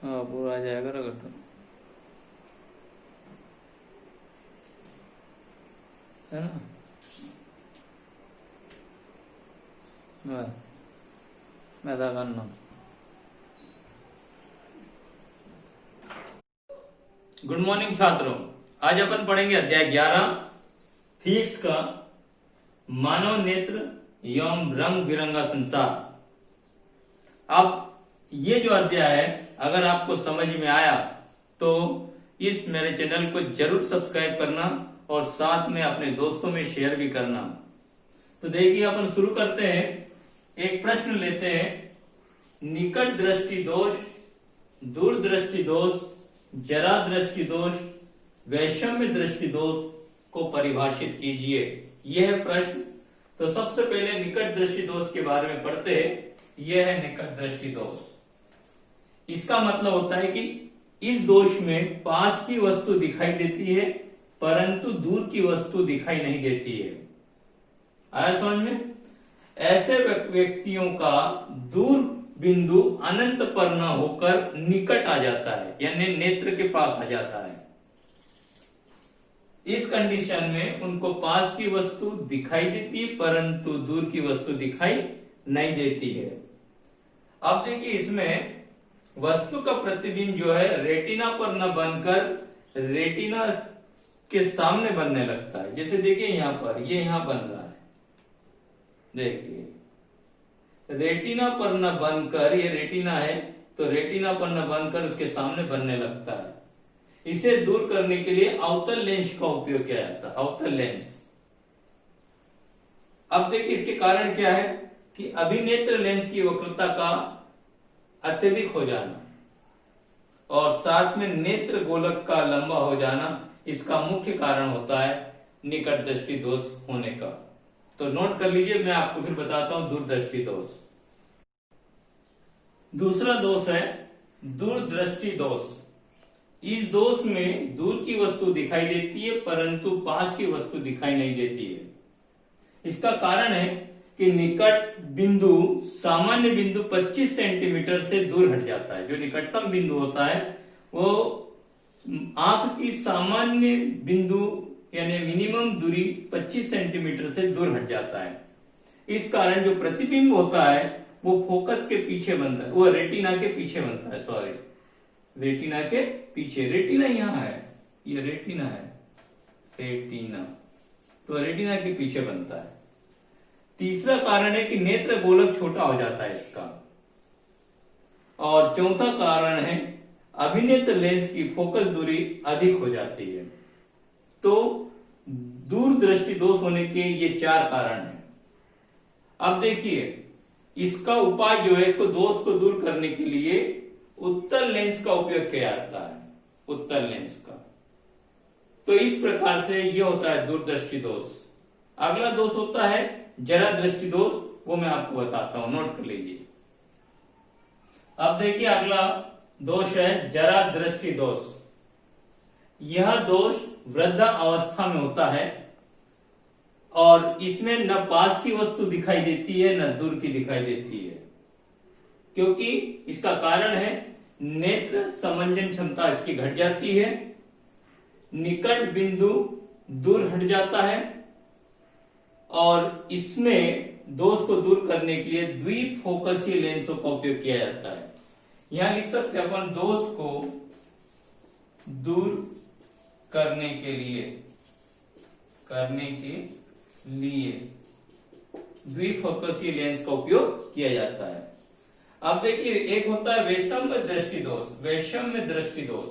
हाँ पूरा आ जाएगा रगड़, है ना। मैं था करना। गुड मॉर्निंग छात्रों, आज अपन पढ़ेंगे अध्याय 11 फिजिक्स का मानव नेत्र एवं रंग बिरंगा संसार। अब ये जो अध्याय है अगर आपको समझ में आया तो इस मेरे चैनल को जरूर सब्सक्राइब करना और साथ में अपने दोस्तों में शेयर भी करना। तो देखिए अपन शुरू करते हैं। एक प्रश्न लेते हैं, निकट दृष्टि दोष, दूर दृष्टि दोष, जरा दृष्टि दोष, वैषम्य दृष्टि दोष को परिभाषित कीजिए। यह है प्रश्न। तो सबसे पहले निकट दृष्टि दोष के बारे में पढ़ते हैं। यह है निकट दृष्टि दोष। इसका मतलब होता है कि इस दोष में पास की वस्तु दिखाई देती है परंतु दूर की वस्तु दिखाई नहीं देती है। आया समझ में? ऐसे व्यक्तियों का दूर बिंदु अनंत पर न होकर निकट आ जाता है, यानी नेत्र के पास आ जाता है। इस कंडीशन में उनको पास की वस्तु दिखाई देती है परंतु दूर की वस्तु दिखाई नहीं देती है। अब देखिए इसमें वस्तु का प्रतिबिंब जो है रेटिना पर न बनकर रेटिना के सामने बनने लगता है। जैसे देखिए यहां पर ये यहां बन रहा है, देखिए रेटिना पर न बनकर, ये रेटिना है तो रेटिना पर न बनकर उसके सामने बनने लगता है। इसे दूर करने के लिए अवतल लेंस का उपयोग किया जाता है, अवतल लेंस। अब देखिए इसके कारण क्या है कि अभिनेत्र लेंस की वक्रता का अत्यधिक हो जाना और साथ में नेत्र गोलक का लंबा हो जाना इसका मुख्य कारण होता है निकट दृष्टि दोष होने का। तो नोट कर लीजिए, मैं आपको फिर बताता हूं दूरदृष्टि दोष। दूसरा दोष है दूरदृष्टि दोष। इस दोष में दूर की वस्तु दिखाई देती है परंतु पास की वस्तु दिखाई नहीं देती है। इसका कारण है कि निकट बिंदु सामान्य बिंदु 25 सेंटीमीटर से दूर हट जाता है। जो निकटतम बिंदु होता है वो आंख की सामान्य बिंदु यानी मिनिमम दूरी 25 सेंटीमीटर से दूर हट जाता है। इस कारण जो प्रतिबिंब होता है वो फोकस के पीछे बनता है, वो रेटिना के पीछे बनता है, सॉरी रेटिना के पीछे। रेटिना यहां है, ये रेटिना है, रेटिना तो रेटिना के पीछे बनता है। तीसरा कारण है कि नेत्र गोलक छोटा हो जाता है इसका। और चौथा कारण है अभिनेत्र लेंस की फोकस दूरी अधिक हो जाती है। तो दूर दृष्टि दोष होने के ये 4 कारण हैं। अब देखिए इसका उपाय जो है, इसको दोष को दूर करने के लिए उत्तल लेंस का उपयोग किया जाता है, उत्तल लेंस का। तो इस प्रकार से ये होता है दूरदृष्टि दोष। अगला दोष होता है जरा दृष्टि दोष, वो मैं आपको बताता हूं, नोट कर लीजिए। अब देखिए अगला दोष है जरा दृष्टि दोष। यह दोष वृद्धा अवस्था में होता है और इसमें न पास की वस्तु दिखाई देती है न दूर की दिखाई देती है, क्योंकि इसका कारण है नेत्र समंजन क्षमता इसकी घट जाती है, निकट बिंदु दूर हट जाता है और इसमें दोष को दूर करने के लिए द्विफोकसीय लेंसों का उपयोग किया जाता है। यहां लिख सकते हैं अपन दोष को दूर करने के लिए द्विफोकसीय लेंस का उपयोग किया जाता है। अब देखिए एक होता है वैषम्य दृष्टि दोष। वैषम्य दृष्टि दोष,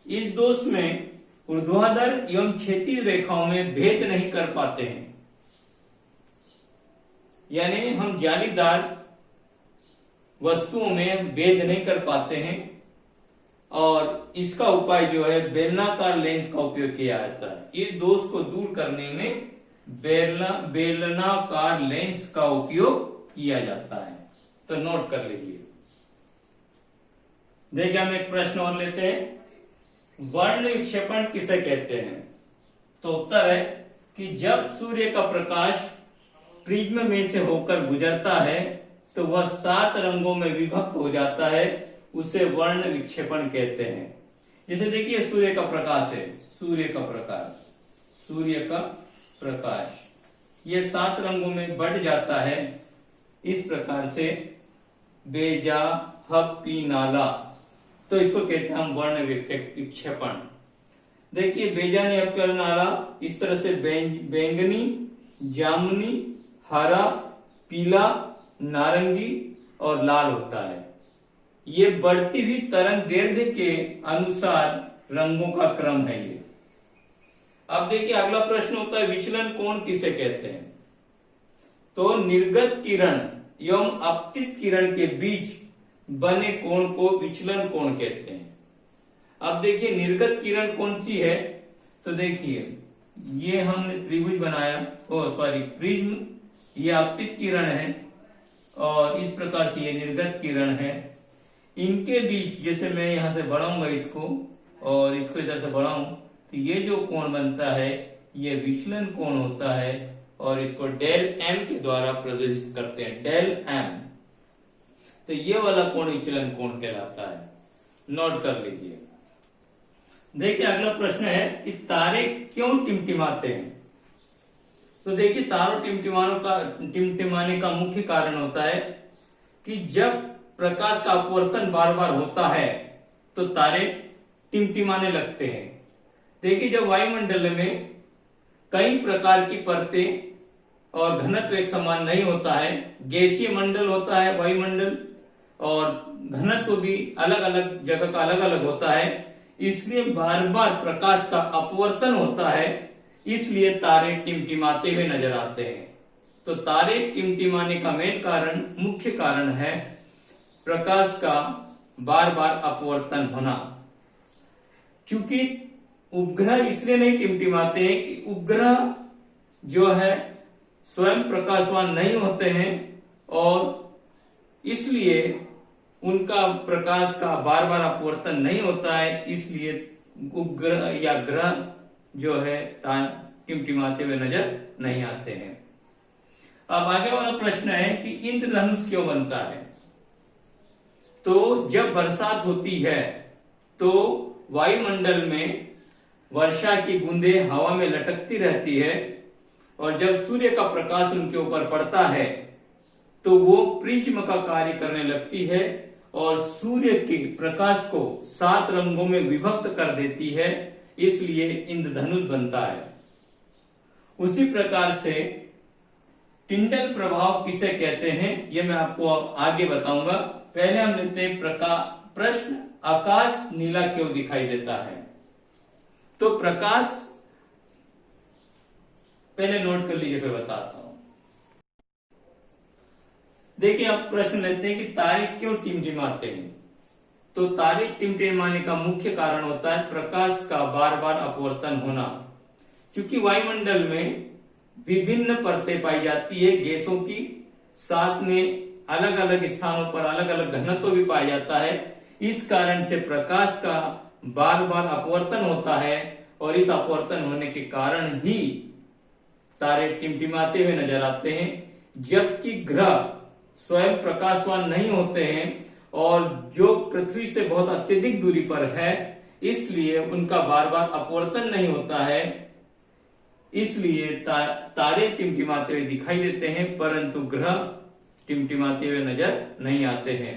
इस दोष में ऊर्ध्वाधर एवं क्षैतिज रेखाओं में भेद नहीं कर पाते हैं, यानी हम जालीदार वस्तुओं में भेद नहीं कर पाते हैं और इसका उपाय जो है बेलनाकार लेंस का उपयोग किया जाता है। इस दोष को दूर करने में बेलनाकार लेंस का उपयोग किया जाता है। तो नोट कर लीजिए। देखिए हम एक प्रश्न और लेते हैं, वर्ण विक्षेपण किसे कहते हैं? तो उत्तर है कि जब सूर्य का प्रकाश प्रिज्म में से होकर गुजरता है तो वह 7 रंगों में विभक्त हो जाता है। उसे वर्ण विक्षेपण कहते हैं। जैसे देखिए सूर्य का प्रकाश है, सूर्य का प्रकाश ये 7 रंगों में बढ़ जाता है इस प्रकार से, बेजा हप्पी नाला, तो इसको कहते हैं हम वर्ण विक्षेपण। देखिए बेजानी हप्पी नाला इस तरह से बैंगनी, जामुनी, हरा, पीला, नारंगी और लाल होता है। ये बढ़ती हुई तरंग दैर्ध्य के अनुसार रंगों का क्रम है ये। अब देखिए अगला प्रश्न होता है विचलन कोण किसे कहते हैं? तो निर्गत किरण एवं आपतित किरण के बीच बने कोण को विचलन कोण कहते हैं। अब देखिए निर्गत किरण कौन सी है? तो देखिए ये हमने त्रिभुज बनाया, प्रिज्म, ये आपतित किरण है और इस प्रकार से ये निर्गत किरण है। इनके बीच जैसे मैं यहां से बढ़ाऊंगा इसको और इसको इधर से बढ़ाऊं तो ये जो कोण बनता है ये विचलन कोण होता है और इसको डेल एम के द्वारा प्रदर्शित करते हैं, डेल एम। तो ये वाला कोण विचलन कोण कहलाता है, नोट कर लीजिए। देखिए अगला प्रश्न है कि तारे क्यों टिमटिमाते हैं? तो देखिए तारों टिमटिमाने का मुख्य कारण होता है कि जब प्रकाश का अपवर्तन बार बार होता है तो तारे टिमटिमाने लगते हैं। देखिए जब वायुमंडल में कई प्रकार की परतें और घनत्व एक समान नहीं होता है, गैसीय मंडल होता है वायुमंडल और घनत्व भी अलग अलग जगह का अलग अलग होता है, इसलिए बार बार प्रकाश का अपवर्तन होता है, इसलिए तारे टिमटिमाते हुए नजर आते हैं। तो तारे टिमटिमाने का मुख्य कारण है प्रकाश का बार बार अपवर्तन होना। क्योंकि उपग्रह इसलिए नहीं टिमटिमाते हैं कि उपग्रह जो है स्वयं प्रकाशवान नहीं होते हैं और इसलिए उनका प्रकाश का बार बार अपवर्तन नहीं होता है, इसलिए उपग्रह या ग्रह जो है टिमटिमाते हुए नजर नहीं आते हैं। अब आगे वाला प्रश्न है कि इंद्रधनुष क्यों बनता है? तो जब बरसात होती है तो वायुमंडल में वर्षा की बूंदें हवा में लटकती रहती है और जब सूर्य का प्रकाश उनके ऊपर पड़ता है तो वो प्रिज्म का कार्य करने लगती है और सूर्य के प्रकाश को 7 रंगों में विभक्त कर देती है, इसलिए इंद्रधनुष बनता है। उसी प्रकार से टिंडल प्रभाव किसे कहते हैं ये मैं आपको आगे बताऊंगा। पहले हम लेते हैं प्रश्न आकाश नीला क्यों दिखाई देता है? तो प्रकाश पहले नोट कर लीजिए फिर बताता हूं। देखिए अब प्रश्न लेते हैं कि तारे क्यों टिमटिमाते हैं? तो तारे टिमटिमाने का मुख्य कारण होता है प्रकाश का बार बार अपवर्तन होना। क्योंकि वायुमंडल में विभिन्न परतें पाई जाती है गैसों की, साथ में अलग अलग स्थानों पर अलग अलग घनत्व भी पाया जाता है, इस कारण से प्रकाश का बार बार अपवर्तन होता है और इस अपवर्तन होने के कारण ही तारे टिमटिमाते हुए नजर आते हैं। जबकि ग्रह स्वयं प्रकाशवान नहीं होते हैं और जो पृथ्वी से बहुत अत्यधिक दूरी पर है, इसलिए उनका बार बार अपवर्तन नहीं होता है, इसलिए तारे टिमटिमाते हुए दिखाई देते हैं परंतु ग्रह टिमटिमाते हुए नजर नहीं आते हैं।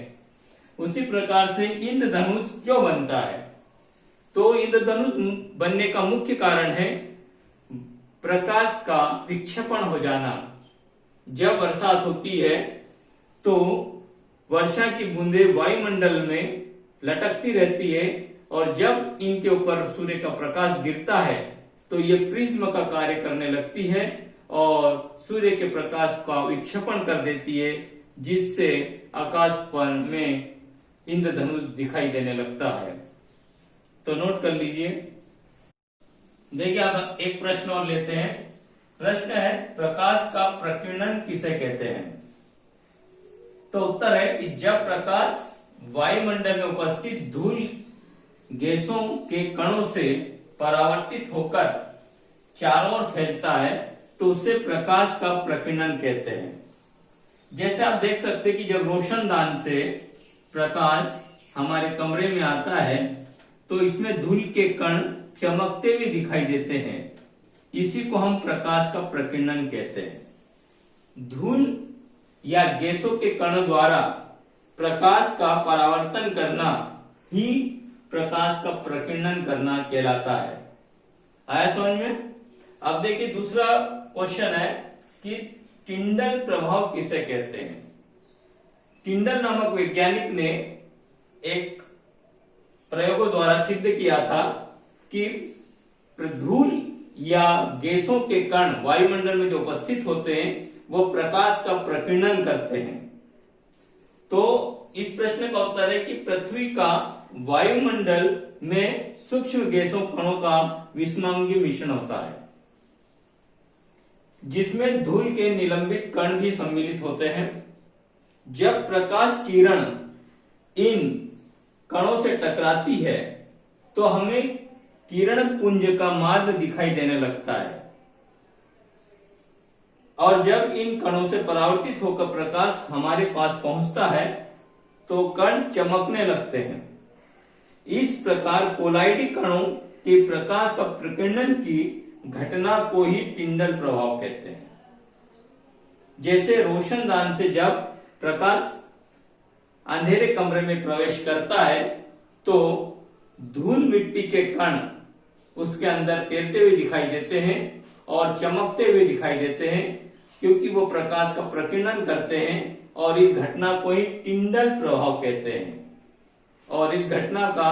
उसी प्रकार से इंद्रधनुष क्यों बनता है? तो इंद्रधनुष बनने का मुख्य कारण है प्रकाश का विक्षेपण हो जाना। जब बरसात होती है तो वर्षा की बूंदें वायुमंडल में लटकती रहती है और जब इनके ऊपर सूर्य का प्रकाश गिरता है तो ये प्रिज्म का कार्य करने लगती है और सूर्य के प्रकाश का विक्षेपण कर देती है, जिससे आकाश पर में इंद्रधनुष दिखाई देने लगता है। तो नोट कर लीजिए। देखिए अब एक प्रश्न और लेते हैं। प्रश्न है प्रकाश का प्रकीर्णन किसे कहते हैं? तो उत्तर है कि जब प्रकाश वायुमंडल में उपस्थित धूल गैसों के कणों से परावर्तित होकर चारों ओर फैलता है तो उसे प्रकाश का प्रकीर्णन कहते हैं। जैसे आप देख सकते हैं कि जब रोशनदान से प्रकाश हमारे कमरे में आता है तो इसमें धूल के कण चमकते हुए दिखाई देते हैं। इसी को हम प्रकाश का प्रकीर्णन कहते हैं। धूल या गैसों के कणों द्वारा प्रकाश का परावर्तन करना ही प्रकाश का प्रकीर्णन करना कहलाता है। आया समझ में? अब देखिए दूसरा क्वेश्चन है कि टिंडल प्रभाव किसे कहते हैं। टिंडल नामक वैज्ञानिक ने एक प्रयोगों द्वारा सिद्ध किया था कि धूल या गैसों के कण वायुमंडल में जो उपस्थित होते हैं वो प्रकाश का प्रकीर्णन करते हैं। तो इस प्रश्न का उत्तर है कि पृथ्वी का वायुमंडल में सूक्ष्म गैसों कणों का विषमांगी मिश्रण होता है, जिसमें धूल के निलंबित कण भी सम्मिलित होते हैं। जब प्रकाश किरण इन कणों से टकराती है तो हमें किरण पुंज का मार्ग दिखाई देने लगता है, और जब इन कणों से परावर्तित होकर प्रकाश हमारे पास पहुंचता है तो कण चमकने लगते हैं। इस प्रकार कोलाइडी कणों के प्रकाश का प्रकीर्णन की घटना को ही टिंडल प्रभाव कहते हैं। जैसे रोशनदान से जब प्रकाश अंधेरे कमरे में प्रवेश करता है तो धूल मिट्टी के कण उसके अंदर तैरते हुए दिखाई देते हैं और चमकते हुए दिखाई देते हैं, क्योंकि वो प्रकाश का प्रकीर्णन करते हैं, और इस घटना को ही टिंडल प्रभाव कहते हैं। और इस घटना का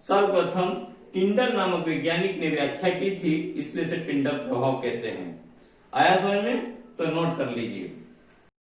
सर्वप्रथम टिंडल नामक वैज्ञानिक ने व्याख्या की थी, इसलिए से टिंडल प्रभाव कहते हैं। आया समझ में? तो नोट कर लीजिए।